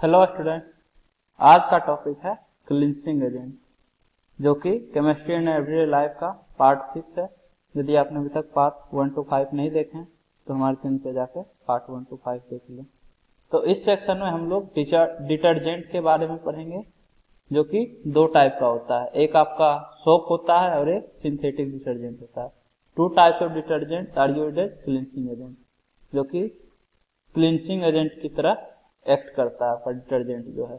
Hello student, आज का topic है क्लींसिंग एजेंट, जो कि केमिस्ट्री एंड एवरीडे लाइफ का पार्ट 6 है। यदि आपने अभी तक पार्ट 1 to 5 नहीं देखे हैं तो हमारे चैनल पे जाकर पार्ट 1 to 5 देख लें। तो इस सेक्शन में हम लोग डिटर्जेंट के बारे में पढ़ेंगे, जो कि दो टाइप का होता है। एक आपका सोप होता है और एक सिंथेटिक डिटर्जेंट होता है। Two types of detergent are used as cleansing agent, जो कि क्लींसिंग एजेंट की तरह एक्ट करता है। पर डिटर्जेंट जो है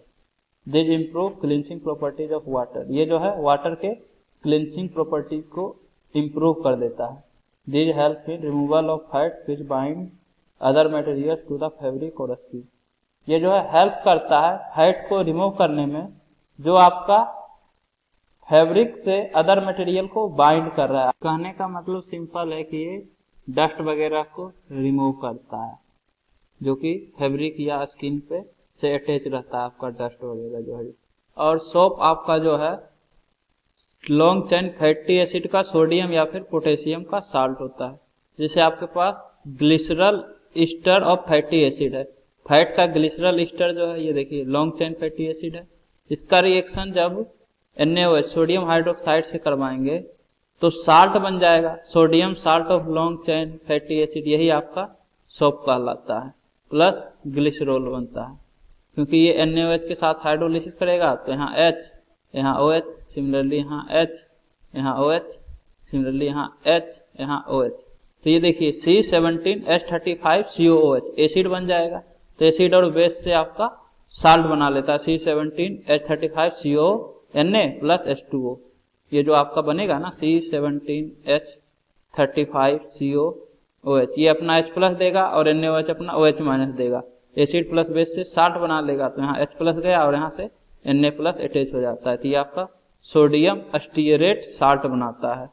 this improve cleansing properties of water, ये जो है वाटर के क्लींसिंग प्रॉपर्टीज को इम्प्रूव कर देता है। This help in removal of fat which bind other materials to the fabric और स्किन, ये जो है हेल्प करता है फैट को रिमूव करने में, जो आपका फैब्रिक से अदर मटेरियल को बाइंड कर रहा है। कहने का मतलब सिंपल है कि ये डस्ट वगैरह को रिमूव करता है, जो कि फैब्रिक या स्किन पे से अटैच रहता है आपका डस्ट वगैरह जो है। और सोप आपका जो है लॉन्ग चेन फैटी एसिड का सोडियम या फिर पोटेशियम का साल्ट होता है। जैसे आपके पास glycerol ester of fatty acid है, फैट का ग्लिसरल ईस्टर जो है, ये देखिए लॉन्ग चेन फैटी एसिड है। इसका रिएक्शन जब NaOH सोडियम हाइड्रोक्साइड से करवाएंगे तो साल्ट बन जाएगा, sodium salt of long chain fatty acid, यही आपका सोप कहलाता है। प्लस ग्लिसरॉल बनता है, क्योंकि ये NaOH के साथ हाइड्रोलिसिस करेगा तो यहाँ H, यहाँ OH, सिमिलरली यहाँ H, यहाँ OH, सिमिलरली यहाँ H, यहाँ OH। तो ये देखिए C17H35COOH एसिड बन जाएगा। तो एसिड और बेस से आपका साल्ट बना लेता है C17H35CO Na प्लस H2O। ये जो आपका बनेगा ना C17H35COOH, ये अपना H प्लस देगा और NaOH अपना OH माइनस देगा। एसिड प्लस बेस से साल्ट बना लेगा तो यहाँ H प्लस गया और यहाँ से Na प्लस अटैच हो जाता है। तो ये आपका सोडियम स्टीयरेट साल्ट बनाता है,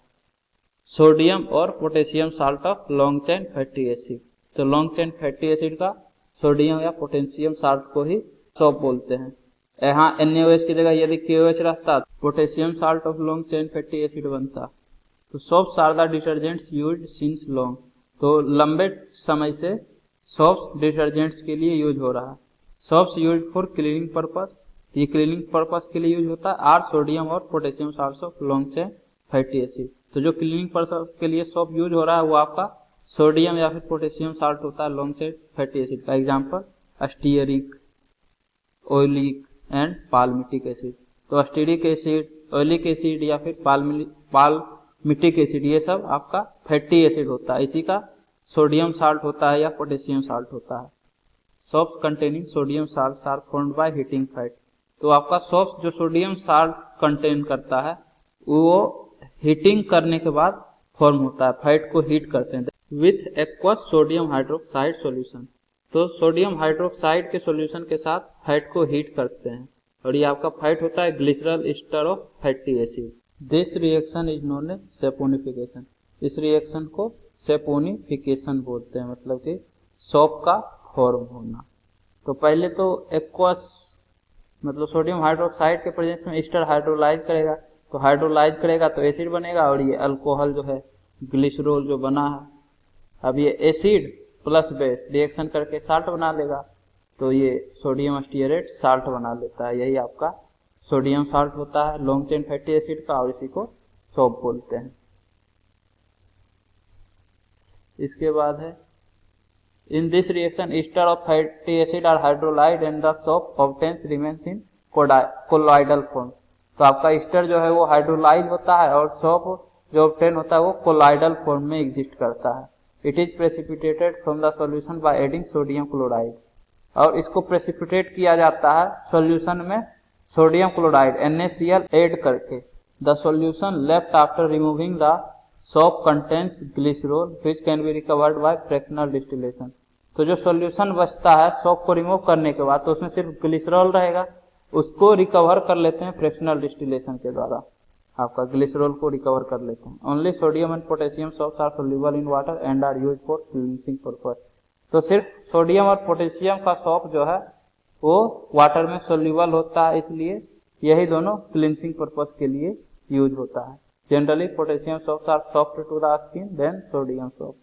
सोडियम और potassium salt of long chain fatty acid. तो लॉन्ग चेन फैटी एसिड का सोडियम या पोटेशियम साल्ट को ही सोप बोलते हैं। यहाँ NaOH की जगह यदि KOH रहता तो potassium salt of long chain fatty acid बनता। तो soaps are the detergents used since long, तो लंबे समय से सोप्स डिटर्जेंट्स के लिए यूज हो रहा है। Soaps use for cleaning purpose, ये क्लीनिंग पर्पस के लिए यूज होता है। आर सोडियम और potassium salt of long chain fatty acid, तो जो क्लीनिंग पर्पस के लिए सोप यूज हो रहा है वो आपका सोडियम या फिर पोटेशियम साल्ट होता है लॉन्ग चेन फैटी एसिड का। Example stearic, oleic and palmitic acid. तो स्टीयरिक एसिड, ओलिक एसिड या फिर पाल्मिटिक एसिड, ये सब आपका फैटी एसिड होता है, इसी का सोडियम साल्ट होता है या पोटेशियम साल्ट होता है। Soaps containing sodium salt are formed by heating fat, तो आपका सोप्स जो सोडियम साल्ट कंटेन करता है वो हीटिंग करने के बाद फॉर्म होता है, फैट को हीट करते हैं with aqueous sodium hydroxide solution. तो सोडियम हाइड्रोक्साइड के सॉल्यूशन के साथ फैट को हीट करते हैं और ये आपका फैट होता है glyceryl ester of fatty acid. This reaction is known as saponification, इस रिएक्शन को सेपोनिफिकेशन बोलते हैं, मतलब कि सोप का फॉर्म होना। तो पहले तो एक्वस मतलब सोडियम हाइड्रोक्साइड के प्रेजेंस में ईस्टर हाइड्रोलाइज करेगा, तो हाइड्रोलाइज करेगा तो एसिड बनेगा और ये अल्कोहल जो है ग्लिसरॉल जो बना है, अब ये एसिड प्लस बेस रिएक्शन करके साल्ट बना लेगा, तो ये सोडियम स्टीयरेट साल्ट बना लेता है, यही आपका सोडियम साल्ट होता है लॉन्ग चेन फैटी एसिड का, और इसी को सोप बोलते हैं। इसके बाद है in this reaction ester of fatty acid are hydrolysed and the soap obtains remains in colloidal form. तो आपका ईस्टर जो है वो हाइड्रोलाइज होता है और सोप जो ऑब्टेन होता है वो कोलॉइडल फॉर्म में एग्जिस्ट करता है। It is precipitated from the solution by adding sodium chloride, और इसको प्रेसिपिटेट किया जाता है सॉल्यूशन में सोडियम क्लोराइड NaCl ऐड करके। The solution left after removing the soap contains glycerol which can be recovered by fractional distillation. तो जो solution बचता है सोप को रिमूव करने के बाद, तो उसमें सिर्फ ग्लिसरॉल रहेगा, उसको रिकवर कर लेते हैं फ्रैक्शनल डिस्टिलेशन के द्वारा, आपका ग्लिसरॉल को रिकवर कर लेते हैं। Only sodium and potassium soaps are soluble in water and are used for cleansing purpose. तो सिर्फ सोडियम और पोटेशियम का सोप जो है वो वाटर में सोल्यूबल होता है, इसलिए यही दोनों क्लींसिंग पर्पस के लिए यूज होता है। Generally potassium soaps are soft to the skin then sodium soap.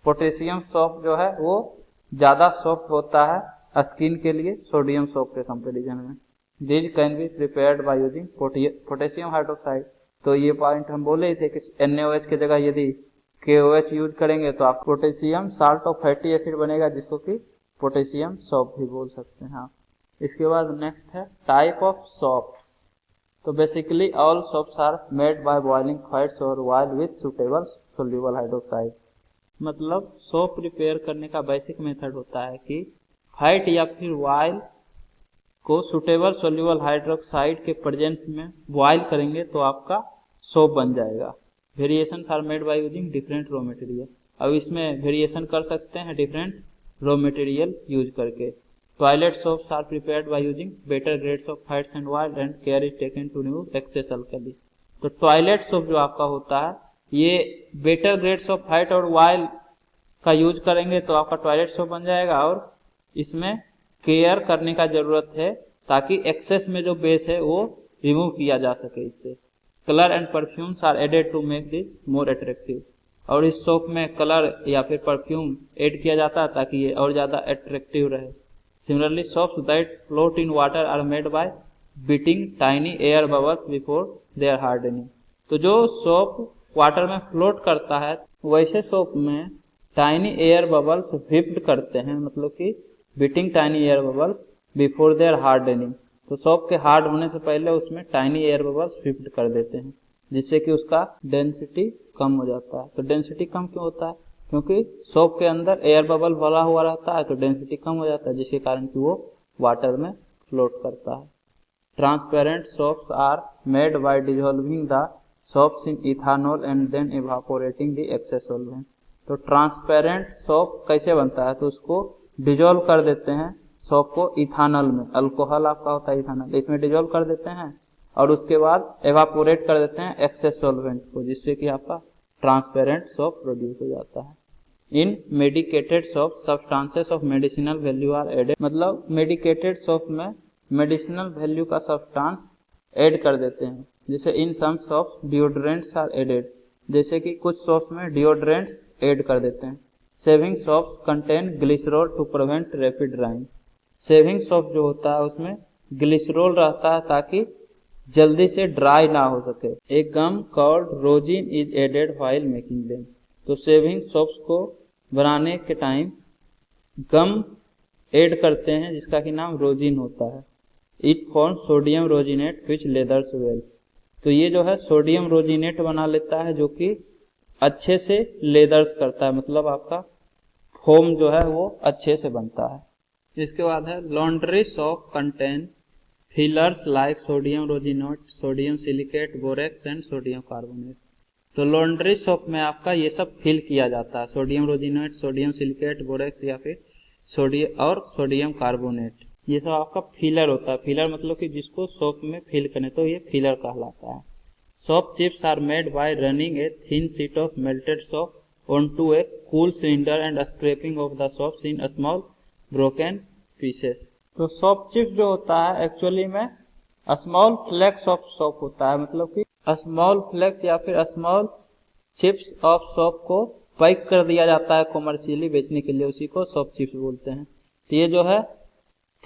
Potassium soap जो है वो ज्यादा सॉफ्ट होता है स्किन के लिए सोडियम सोप के कंपेरिजन में। This can be prepared by using potassium hydroxide. तो ये पॉइंट हम बोले थे कि NaOH की जगह यदि KOH यूज करेंगे तो आप potassium salt of fatty acid बनेगा, जिसको कि पोटेशियम सोप भी बोल सकते हैं। हाँ, इसके बाद नेक्स्ट है टाइप ऑफ सोप्स। तो basically all soaps are made by boiling fats और oil with suitable soluble hydroxide. मतलब सोप प्रिपेयर करने का बेसिक मेथड होता है कि फैट या फिर ऑयल को सुटेबल सोल्यूबल हाइड्रोक्साइड के प्रेजेंस में बॉयल करेंगे तो आपका सोप बन जाएगा। Variation are made by using different raw material. अब इसमें वेरिएशन कर सकते हैं डिफरेंट रॉ मटेरियल यूज करके। Toilet soaps are prepared by using better grades of fats and oil and care is taken to remove excess alkali. तो toilet soap जो आपका होता है ये बेटर ग्रेड्स ऑफ फैट और ऑयल का use करेंगे तो आपका टॉयलेट सोप बन जाएगा, और इसमें केयर करने का जरूरत है ताकि एक्सेस में जो बेस है वो रिमूव किया जा सके इससे। Colour and perfumes are added to make this more attractive. और इस सोप में कलर या फिर परफ्यूम ऐड किया जाता है ताकि ये और ज्यादा अट्रैक्टिव रहे। Similarly soaps that float in water are made by beating tiny air bubbles before they are hardening. तो जो सोप वाटर में फ्लोट करता है वैसे सोप में टाइनी एयर बबल्स व्हिप्ड करते हैं, मतलब कि beating tiny air bubbles before they are hardening. तो सोप के हार्ड होने से पहले उसमें टाइनी एयर बबल्स व्हिप्ड कर देते हैं, जिससे कि उसका डेंसिटी कम हो जाता है। तो डेंसिटी कम क्यों होता है? क्योंकि सोप के अंदर एयर बबल भरा हुआ रहता है तो डेंसिटी कम हो जाता है, जिसके कारण कि वो वाटर में फ्लोट करता है। Transparent soaps are made by dissolving the soaps in ethanol and then evaporating the excess solvent. तो ट्रांसपेरेंट सोप कैसे बनता है? तो उसको डिजोल्व कर देते हैं सोप को इथानॉल में। अल्कोहल आपका होता है इथानॉल, इसमें डिजोल्व कर देते हैं और उसके बाद एवापोरेट कर देते हैं एक्सेस सॉल्वेंट को, जिससे कि आपका ट्रांसपेरेंट सोप प्रोड्यूस हो जाता है। In medicated soap substances of medicinal value are added. मतलब मेडिकेटेड सोप में मेडिसिनल वैल्यू का सब्सटेंस ऐड कर देते हैं। जैसे in some soaps deodorants are added, जैसे कि कुछ सोप्स में डिओड्रेंट्स ऐड कर देते हैं। Shaving soaps contain glycerol to prevent rapid drying. Shaving soap जो होता है उसमें ग्लिसरॉल रहता है ताकि जल्दी से ड्राई ना हो सके। एक gum called rosin is added while making them. तो शेविंग सोप्स को बनाने के टाइम गम ऐड करते हैं जिसका कि नाम रोजिन होता है। It form sodium rosinate which lathers well. तो ये जो है सोडियम रोजिनेट बना लेता है जो कि अच्छे से लेदर्स करता है, मतलब आपका फोम जो है वो अच्छे से बनता है। इसके बाद है laundry soap contain fillers like sodium rosinate, sodium silicate, borax and sodium carbonate. तो लॉन्ड्री सोप में आपका ये सब फिल किया जाता है, sodium rosinate, sodium silicate, borax या फिर सोडियम कार्बोनेट। ये सब आपका फिलर होता है। फिलर मतलब कि जिसको सोप में फिल करने, तो ये फिलर कहलाता है। Soap chips are made by running a thin sheet of melted soap onto a cool cylinder and scraping of the soaps in small broken pieces। तो सोप चिप्स जो होता है एक्चुअली में स्मॉल फ्लेक्स ऑफ सोप होता है, मतलब कि small flex या फिर स्मॉल चिप्स ऑफ सोप को पैक कर दिया जाता है कॉमर्शियली बेचने के लिए, उसी को सोप चिप्स बोलते हैं। तो ये जो है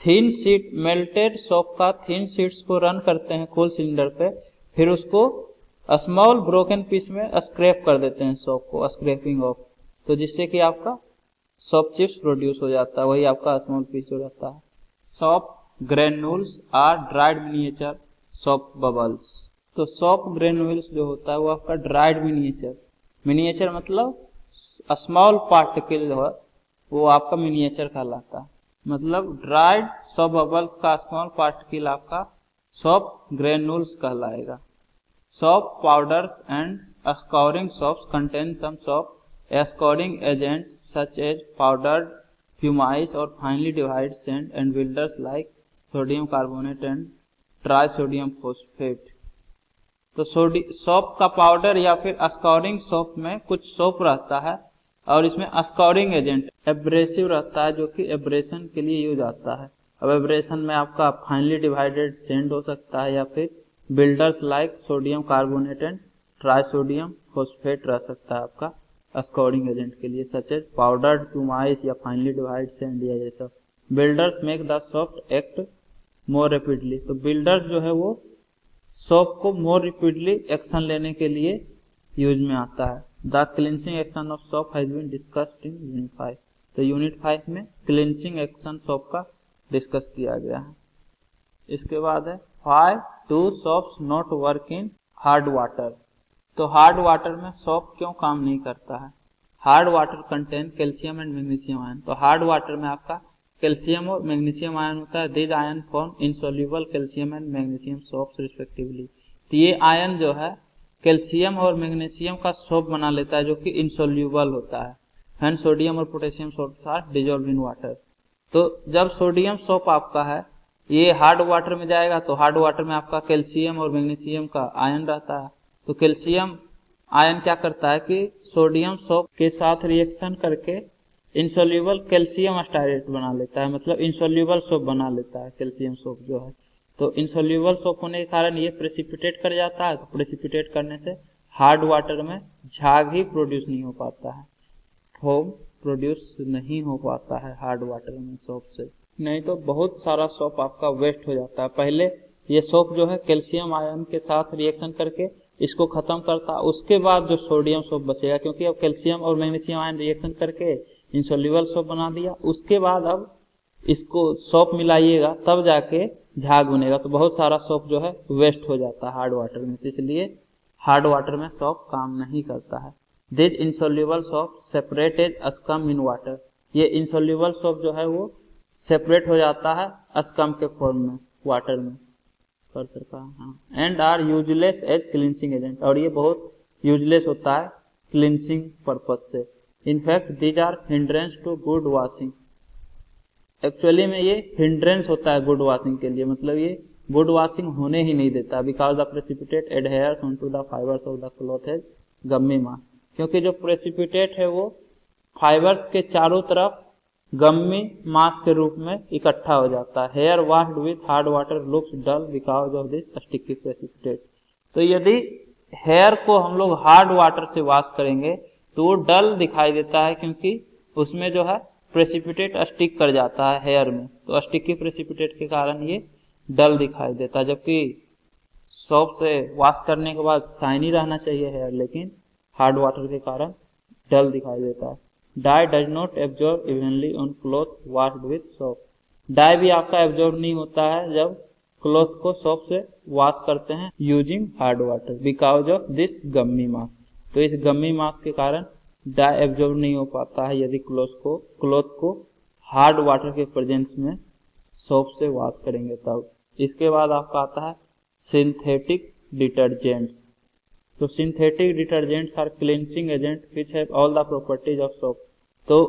थिन शीट मेल्टेड सोप का थिन शीट्स को रन करते हैं कूल सिलेंडर पे, फिर उसको स्मॉल ब्रोकन पीस में स्क्रैप कर देते हैं सोप को, स्क्रैपिंग ऑफ, तो जिससे कि आपका सोप चिप्स प्रोड्यूस हो जाता है, वही आपका स्मॉल पीस हो जाता है। Soap granules are dried miniature soap bubbles. तो सोप ग्रेन्यूल्स जो होता है वो आपका ड्राइड मिनिएचर मतलब स्मॉल पार्टिकल जो है वो आपका मिनिएचर कहलाता है। मतलब ड्राइड सोप बबल्स का स्मॉल पार्टिकल आपका सोप ग्रेन्यूल्स कहलाएगा। Soap powders and scouring soaps contain some soap scouring agents such as powdered pumice और finely divide sand and builders like sodium carbonate and trisodium phosphate. तो soap का powder या फिर scoring soap में कुछ soap रहता है और इसमें स्कोरिंग एजेंट एब्रेसिव रहता है जो कि एब्रेशन के लिए यूज आता है। अब एब्रेशन में आपका फाइनली डिवाइडेड सैंड हो सकता है या फिर builders like sodium carbonate and trisodium phosphate रह सकता है आपका स्कोरिंग एजेंट के लिए, सच एज पाउडर्ड फ्यूमाइस या फाइनली डिवाइड सैंड या ये सब builders make the soft act more rapidly. तो बिल्डर्स जो है वो सोप को मोर रेपिडली एक्शन लेने के लिए यूज में आता है। The cleansing action of soap has been discussed in unit 5। तो यूनिट 5 में क्लिनसिंग एक्शन सोप का डिस्कस किया गया है। इसके बाद है why do soaps not work in hard water. तो हार्ड वाटर में सोप क्यों काम नहीं करता है? Hard water contain calcium and magnesium ion. तो हार्ड वाटर में आपका कैल्शियम और मैग्नीशियम आयन होता है। This ion form insoluble calcium and magnesium soaps respectively. तो ये आयन जो है कैल्शियम और मैग्नीशियम का सोप बना लेता है जो कि इनसोल्यूबल होता है। व्हेन सोडियम और potassium soaps are dissolve in water. तो जब सोडियम सोप आपका है ये हार्ड वाटर में जाएगा तो हार्ड वाटर में आपका कैल्शियम और मैग्नीशियम का आयन रहता है। तो कैल्शियम आयन क्या करता है कि सोडियम सोप के साथ रिएक्शन करके इंसोल्यूबल कैल्शियम स्टारेट बना लेता है, मतलब इंसोल्यूबल सोप बना लेता है कैल्शियम सोप जो है। तो इंसोल्यूबल सोप होने के कारण ये प्रेसिपिटेट कर जाता है। तो प्रेसिपिटेट करने से हार्ड वाटर में झाग ही प्रोड्यूस नहीं हो पाता है, फोम प्रोड्यूस नहीं हो पाता है हार्ड वाटर में सोप से। नहीं तो बहुत सारा सोप आपका वेस्ट हो जाता है। पहले ये सोप जो है कैल्शियम आयन के साथ रिएक्शन करके इसको खत्म करता है, उसके बाद जो सोडियम सोप बचेगा, क्योंकि अब कैल्शियम और मैग्नीशियम आयन रिएक्शन करके इंसोल्यूबल सोप बना दिया, उसके बाद अब इसको सोप मिलाइएगा तब जाके झाग बनेगा। तो बहुत सारा सोप जो है वेस्ट हो जाता है हार्ड वाटर में, इसलिए हार्ड वाटर में सोप काम नहीं करता है। This insoluble soap separated as scum in water. ये इंसोल्यूबल सोप जो है वो सेपरेट हो जाता है अस्कम के फॉर्म में वाटर में and are useless as cleansing agent. और ये बहुत यूजलेस होता है क्लींसिंग पर्पज से। In fact these are hindrance to good washing. Actually में ये हिंड्रेंस होता है गुड वॉशिंग के लिए, मतलब ये गुड वॉशिंग होने ही नहीं देता। Because the precipitate adheres on to the fibres of the cloth as gummy mass. क्योंकि जो प्रेसिपिटेट है वो फाइबर्स के चारों तरफ गम्मी मास के रूप में इकट्ठा हो जाता है। Hair washed with hard water looks dull because of this sticky precipitate. तो यदि हेयर को हम लोग हार्ड वाटर से वॉश करेंगे तो वो डल दिखाई देता है, क्योंकि उसमें जो है प्रेसिपिटेट स्टिक कर जाता है हेयर में। तो स्टिकी प्रेसिपिटेट के कारण ये डल दिखाई देता है। जबकि सोप से वॉश करने के बाद शाइनी रहना चाहिए हेयर, लेकिन हार्ड वाटर के कारण डल दिखाई देता है। Dye does not absorb evenly on cloth washed with soap. Dye भी आपका एब्जॉर्ब नहीं होता है जब क्लॉथ को सोप से वॉश करते हैं using hard water because of this gummy mass. तो इस गम्मी मास के कारण डाई एब्जॉर्ब नहीं हो पाता है यदि क्लॉथ को हार्ड वाटर के प्रेजेंस में सोप से वॉश करेंगे तब। इसके बाद आपका आता है सिंथेटिक डिटर्जेंट्स। तो synthetic detergents are cleansing agent which have all the properties of soap. तो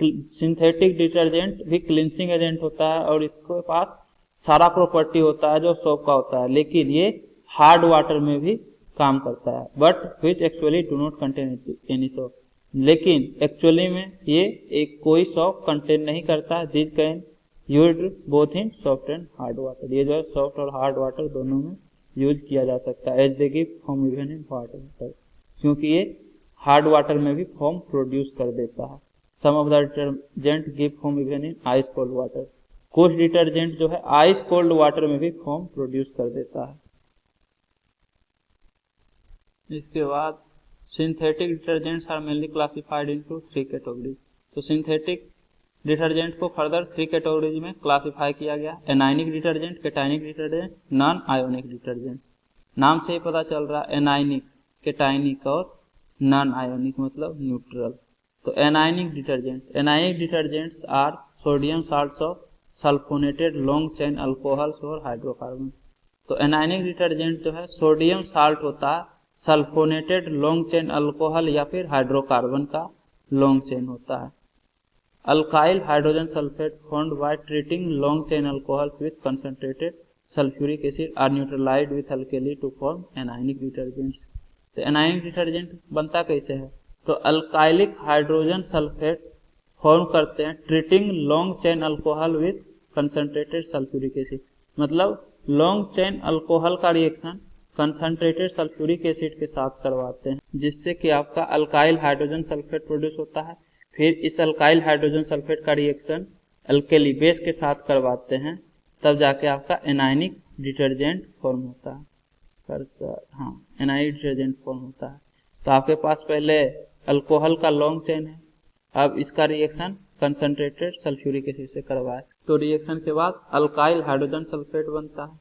सिंथेटिक डिटर्जेंट भी क्लींसिंग एजेंट होता है और इसके पास सारा प्रॉपर्टी होता है जो सोप का होता है, लेकिन ये हार्ड वाटर में भी काम करता है। But which actually do not contain any soap. लेकिन एक्चुअली में ये एक कोई सोप कंटेन नहीं करता है। This can used both in soft and hard water. ये जो है सॉफ्ट और हार्ड वाटर दोनों में यूज किया जा सकता है। As they give form even in hard water, क्योंकि ये हार्ड वाटर में भी फॉर्म प्रोड्यूस कर देता है। Some of the detergent give form even in ice cold water. कुछ डिटर्जेंट जो है आइस कोल्ड वाटर में भी फॉर्म प्रोड्यूस कर देता है। इसके बाद synthetic detergents are mainly classified into 3 categories. तो सिंथेटिक डिटर्जेंट को फर्दर 3 कैटेगरीज में क्लासिफाई किया गया। Anionic detergent, cationic detergent, non ionic detergent. नाम से ही पता चल रहा है एनायनिक, केटायनिक और नॉन आयोनिक मतलब न्यूट्रल। तो anionic detergents are sodium salts of sulphonated long chain alcohols और हाइड्रोकार्बन। तो एनायनिक डिटर्जेंट जो है सोडियम साल्ट होता है, सल्फोनेटेड लॉन्ग चेन अल्कोहल या फिर हाइड्रोकार्बन का लॉन्ग चेन होता है। Alkyl hydrogen sulphate formed by treating long chain alcohols with concentrated sulphuric acid are neutralised with alkali to form anionic detergents. तो एनायनिक डिटर्जेंट बनता कैसे है? तो अल्काइलिक हाइड्रोजन सल्फेट फॉर्म करते हैं treating long chain alcohol with concentrated sulphuric acid. मतलब long chain alcohol का reaction concentrated sulphuric acid के साथ करवाते हैं, जिससे कि आपका अल्काइल हाइड्रोजन सल्फेट प्रोड्यूस होता है। फिर इस अल्काइल हाइड्रोजन सल्फेट का रिएक्शन अल्केली बेस के साथ करवाते हैं तब जाके आपका एनायनिक डिटर्जेंट फॉर्म होता है। हाँ, एनायनिक डिटर्जेंट फॉर्म होता है। तो आपके पास पहले अल्कोहल का लॉन्ग चेन है, अब इसका रिएक्शन कंसंट्रेटेड सल्फ्यूरिक एसिड से करवाए तो रिएक्शन के बाद अल्काइल हाइड्रोजन सल्फेट बनता है।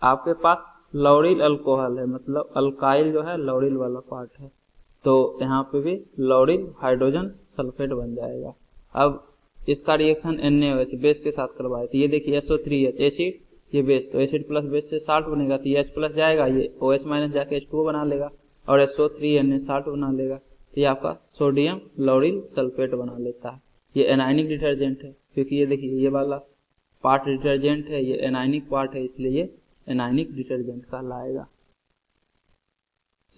आपके पास लॉरिल अल्कोहल है, मतलब अल्काइल जो है लॉरिल वाला पार्ट है, तो यहाँ पे भी लॉरिल हाइड्रोजन सल्फेट बन जाएगा। अब इसका रिएक्शन NaOH बेस के साथ करवाए तो ये देखिए SO3H एसिड, ये बेस, तो एसिड प्लस बेस से साल्ट बनेगा तो ये H प्लस जाएगा, ये OH माइनस जाके H2O बना लेगा और SO3Na साल्ट बना लेगा, तो ये आपका सोडियम लॉरिल सल्फेट बना लेता है। ये एनायनिक डिटर्जेंट है, क्योंकि ये देखिए ये वाला पार्ट डिटर्जेंट है, ये एनायनिक पार्ट है, इसलिए ये एनायनिक डिटर्जेंट कहलाएगा।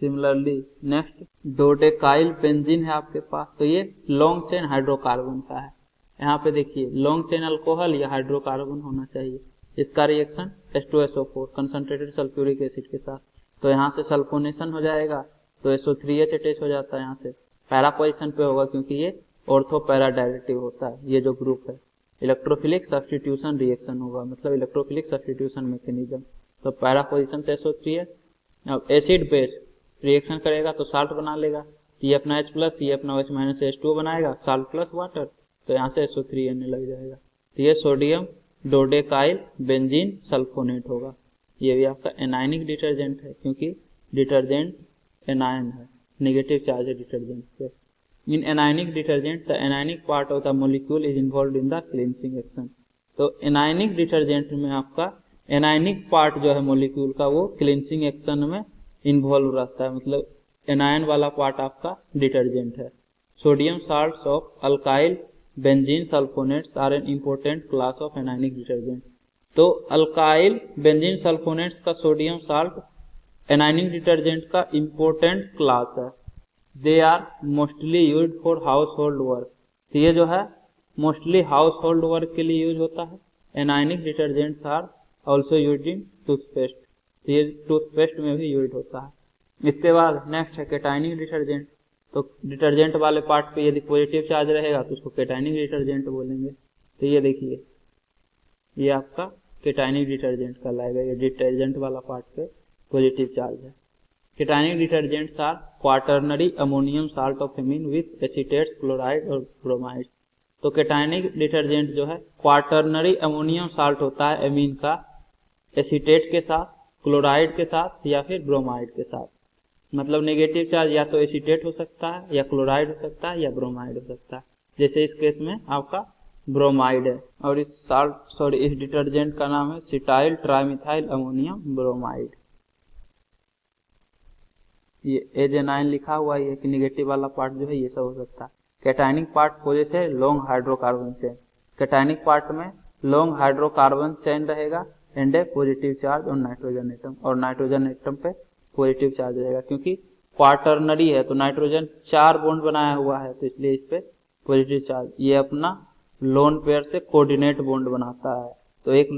सिमिलरली नेक्स्ट डोडेकाइल बेंजीन है आपके पास, तो ये लॉन्ग चेन हाइड्रोकार्बन का है। यहाँ पे देखिए लॉन्ग चेन अल्कोहल या हाइड्रोकार्बन होना चाहिए। इसका reaction H2SO4 concentrated sulphuric acid के साथ, तो यहाँ से सल्फोनेशन हो जाएगा तो SO3H अटैच हो जाता है, यहाँ से पैरा पोजिशन पे होगा क्योंकि ये ऑर्थो पैरा डायरेक्टिव होता है। ये जो ग्रुप है इलेक्ट्रोफिलिक सब्स्टिट्यूशन रिएक्शन होगा, मतलब इलेक्ट्रोफिलिक सब्स्टिट्यूशन मैकेनिज्म, तो पैरा पोजिशन से SO3H। अब एसिड बेस रिएक्शन करेगा तो साल्ट बना लेगा, ये अपना H प्लस, ये अपना OH माइनस से H2O बनाएगा, साल्ट प्लस वाटर, तो यहाँ से SO3Na लग जाएगा, तो ये सोडियम डोडेकाइल बेंजीन सल्फोनेट होगा। ये भी आपका एनायनिक डिटर्जेंट है क्योंकि डिटर्जेंट एनायन है, नेगेटिव चार्ज है डिटर्जेंट पे। In anionic detergent the anionic part of the molecule is involve in the cleansing action. तो एनायनिक डिटर्जेंट में आपका एनायनिक पार्ट जो है मॉलिक्यूल का वो क्लींसिंग एक्शन में इन्वॉल्व रहता है, मतलब एनायन वाला पार्ट आपका डिटर्जेंट है। Sodium salts of alkyl benzene sulphonates are an important class of anionic detergent. तो अल्काइल बेंजीन सल्फोनेट्स का सोडियम साल्ट एनायनिक डिटर्जेंट का इम्पोर्टेंट क्लास है। They are mostly used for household work, तो ये जो है mostly house hold work के लिए यूज होता है। Anionic detergents are also used in toothpaste, तो ये टूथपेस्ट में भी यूज होता है। इसके बाद नेक्स्ट है कैटायनिक डिटर्जेंट। तो डिटर्जेंट वाले पार्ट पे यदि पॉजिटिव चार्ज रहेगा तो उसको कैटायनिक डिटर्जेंट बोलेंगे। तो ये देखिए ये आपका कैटायनिक डिटर्जेंट कहलाएगा, ये डिटर्जेंट वाला पार्ट पे पॉजिटिव चार्ज है। Cationic detergents are quaternary ammonium salt of amine with acetates chloride और ब्रोमाइड। तो कैटायनिक डिटर्जेंट जो है क्वाटर्नरी अमोनियम साल्ट होता है एमीन का, एसीटेट के साथ, क्लोराइड के साथ या फिर ब्रोमाइड के साथ। मतलब नेगेटिव चार्ज या तो एसीटेट हो सकता है या क्लोराइड हो सकता है या ब्रोमाइड हो सकता है, जैसे इस केस में आपका ब्रोमाइड है। और इस डिटर्जेंट का नाम है सिटाइल ट्राइमिथाइल अमोनियम ब्रोमाइड। ये एजेनाइन लिखा हुआ है कि नेगेटिव वाला पार्ट जो है ये सब हो सकता है। कैटायनिक पार्ट पोजेस है long hydrocarbon chain. Cationic part में लॉन्ग हाइड्रोकार्बन चेन रहेगा and A positive charge on nitrogen atom, और नाइट्रोजन एटम पे पॉजिटिव चार्ज रहेगा क्योंकि क्वाटर्नरी है तो नाइट्रोजन 4 बॉन्ड बनाया हुआ है तो इसलिए इस पे पॉजिटिव चार्ज। ये अपना लोन पेयर से कोऑर्डिनेट बॉन्ड बनाता है, तो एक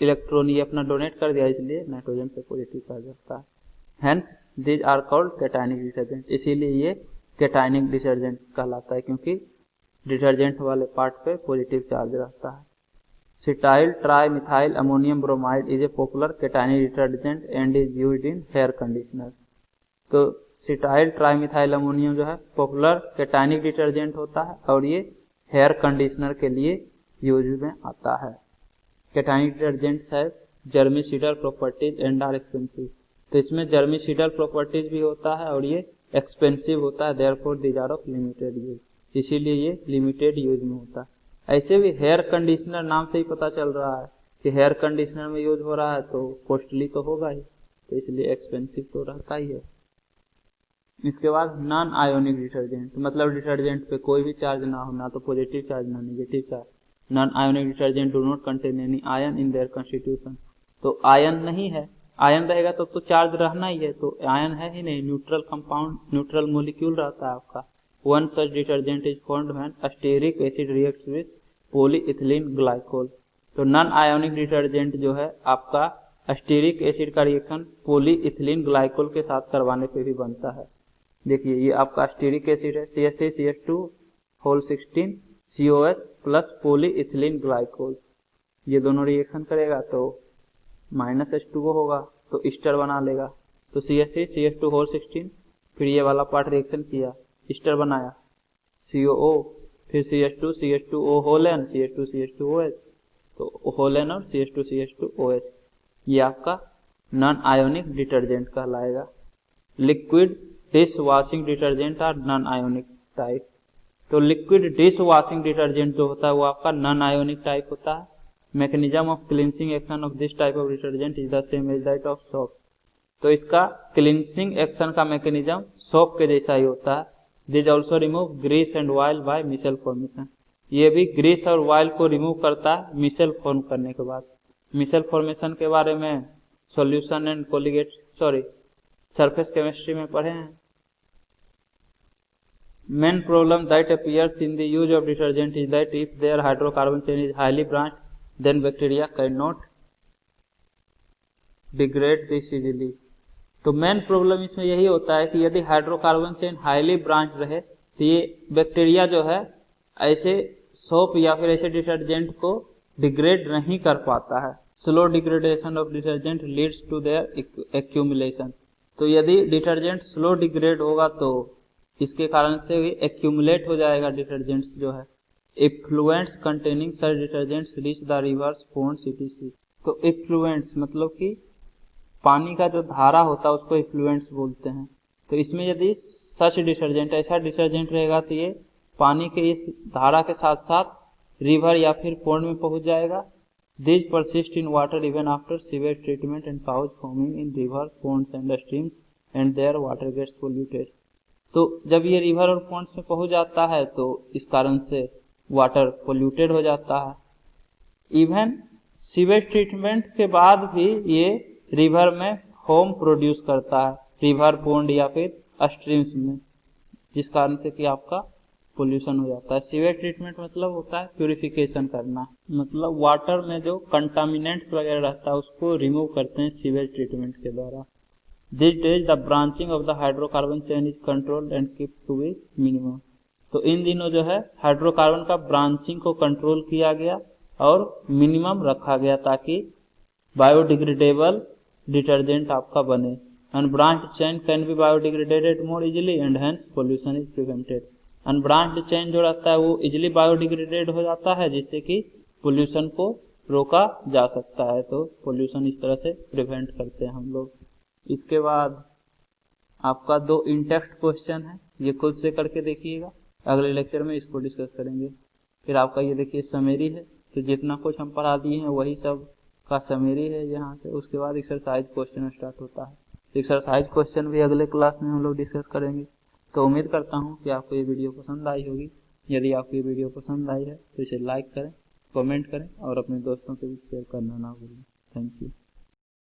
इलेक्ट्रॉन ये अपना डोनेट कर दिया इसलिए नाइट्रोजन पे पॉजिटिव चार्ज रखता है। Hence these are called cationic detergent, इसीलिए ये कैटायनिक डिटर्जेंट कहलाता है क्योंकि डिटर्जेंट वाले पार्ट पे पॉजिटिव चार्ज रहता है। Cetyl trimethyl ammonium bromide is a popular cationic detergent and is used in hair conditioner. तो सिटाइल ट्राइमिथाइल अमोनियम जो है पॉपुलर कैटायनिक डिटर्जेंट होता है और ये हेयर कंडीशनर के लिए यूज में आता है। कैटायनिक डिटर्जेंट्स है जर्मिसिडल प्रॉपर्टीज एंड आर एक्सपेंसिव, तो इसमें जर्मिसिडल प्रॉपर्टीज भी होता है और ये एक्सपेंसिव होता है, therefore these are of limited use, इसीलिए ये लिमिटेड यूज में होता है। ऐसे भी हेयर कंडीशनर नाम से ही पता चल रहा है कि हेयर कंडीशनर में यूज हो रहा है तो कॉस्टली तो होगा ही, तो इसलिए एक्सपेंसिव तो रहता ही है। इसके बाद नॉन आयोनिक डिटर्जेंट, मतलब डिटर्जेंट पे कोई भी चार्ज ना हो, ना तो पॉजिटिव चार्ज ना negative charge. Non ionic detergent do not contain any ion in their constitution, तो आयन नहीं है, आयन रहेगा तो चार्ज रहना ही है, तो आयन है ही नहीं, न्यूट्रल कंपाउंड, न्यूट्रल मॉलिक्यूल रहता है आपका। One such detergent is formed when stearic acid reacts with polyethylene glycol. तो नॉन आयोनिक डिटर्जेंट जो है आपका स्टीयरिक एसिड का रिएक्शन पॉलीइथिलीन ग्लाइकोल के साथ करवाने पे भी बनता है। देखिए ये आपका स्टीयरिक एसिड है CH3CH2 whole 16 COH plus polyethylene glycol, ये दोनों रिएक्शन करेगा तो -H2O होगा, तो ईस्टर बना लेगा। तो CH3 CH2 होल 16, फिर ये वाला पार्ट रिएक्शन किया, ईस्टर बनाया, COO, फिर CH2 CH2O whole N, CH2 CH2OH, तो होल N और CH2 CH2OH, ये आपका नॉन आयोनिक डिटर्जेंट कहलाएगा। Liquid dish washing detergent are non ionic type. तो लिक्विड डिश वॉशिंग डिटर्जेंट जो होता है वो आपका नॉन आयोनिक टाइप होता है। Mechanism of cleansing action of this type of detergent is the same as that of soap. तो इसका क्लींसिंग एक्शन का मैकेनिज्म सोप के जैसा ही होता है। This also remove grease and oil by micelle formation, ये भी ग्रीस और ऑयल को रिमूव करता है मिसेल फॉर्म करने के बाद। मिसेल फॉर्मेशन के बारे में solution and colligative surface chemistry में पढ़े हैं। Main problem that appears in the use of detergent is that if their hydrocarbon chain is highly branched then bacteria can not degrade this easily. तो main problem इसमें यही होता है कि यदि हाइड्रोकार्बन चेन हाईली ब्रांच रहे तो ये बैक्टीरिया जो है ऐसे सोप या फिर ऐसे डिटर्जेंट को डिग्रेड नहीं कर पाता है। Slow degradation of detergent leads to their accumulation. तो यदि डिटर्जेंट स्लो डिग्रेड होगा तो इसके कारण से एक्यूमुलेट हो जाएगा डिटर्जेंट जो है। Effluents containing such detergents reach the rivers ponds etc। तो इफ्लुएंट्स मतलब कि पानी का जो धारा होता है उसको इफ्लुएंट्स बोलते हैं। तो इसमें यदि सच डिटर्जेंट ऐसा डिटर्जेंट रहेगा तो ये पानी के इस धारा के साथ साथ रिवर या फिर पोन्ड में पहुंच जाएगा। This persist in water even after sewage treatment and pouch forming in river ponds and streams and their water gets polluted. तो जब ये रिवर और पोन्ड्स में पहुंच जाता है तो इस कारण से वाटर पोल्यूटेड हो जाता है। इवन सीवेज ट्रीटमेंट के बाद भी ये रिवर में फोम प्रोड्यूस करता है, रिवर पोन्ड या फिर स्ट्रीम्स में, जिस कारण से कि आपका पोल्यूशन हो जाता है। सीवेज ट्रीटमेंट मतलब होता है प्यूरिफिकेशन करना, मतलब वाटर में जो कंटामिनेंट्स वगैरह रहता है उसको रिमूव करते हैं सीवेज ट्रीटमेंट के द्वारा। These days the branching of the hydrocarbon chain is controlled and kept to be minimum। तो इन दिनों जो है हाइड्रोकार्बन का ब्रांचिंग को कंट्रोल किया गया और मिनिमम रखा गया ताकि बायोडिग्रेडेबल डिटर्जेंट आपका बने। Unbranched chain can be biodegraded more easily and hence pollution is prevented. Unbranched chain जो रहता है वो इजिली बायोडिग्रेडेड हो जाता है जिससे कि पोल्यूशन को रोका जा सकता है। तो पोल्यूशन इस तरह से प्रिवेंट करते हैं हम लोग। इसके बाद आपका 2 इंटेक्स्ट क्वेश्चन है, ये खुद से करके देखिएगा, अगले लेक्चर में इसको डिस्कस करेंगे। फिर आपका ये देखिए समरी है, तो जितना कुछ हम पढ़ा दिए हैं वही सब का समरी है यहाँ से। उसके बाद एक्सरसाइज क्वेश्चन स्टार्ट होता है। एक्सरसाइज क्वेश्चन भी अगले क्लास में हम लोग डिस्कस करेंगे। तो उम्मीद करता हूँ कि आपको ये वीडियो पसंद आई होगी। यदि आपको ये वीडियो पसंद आई है तो इसे लाइक करें, कमेंट करें और अपने दोस्तों के बीच शेयर करना ना भूलें। Thank you.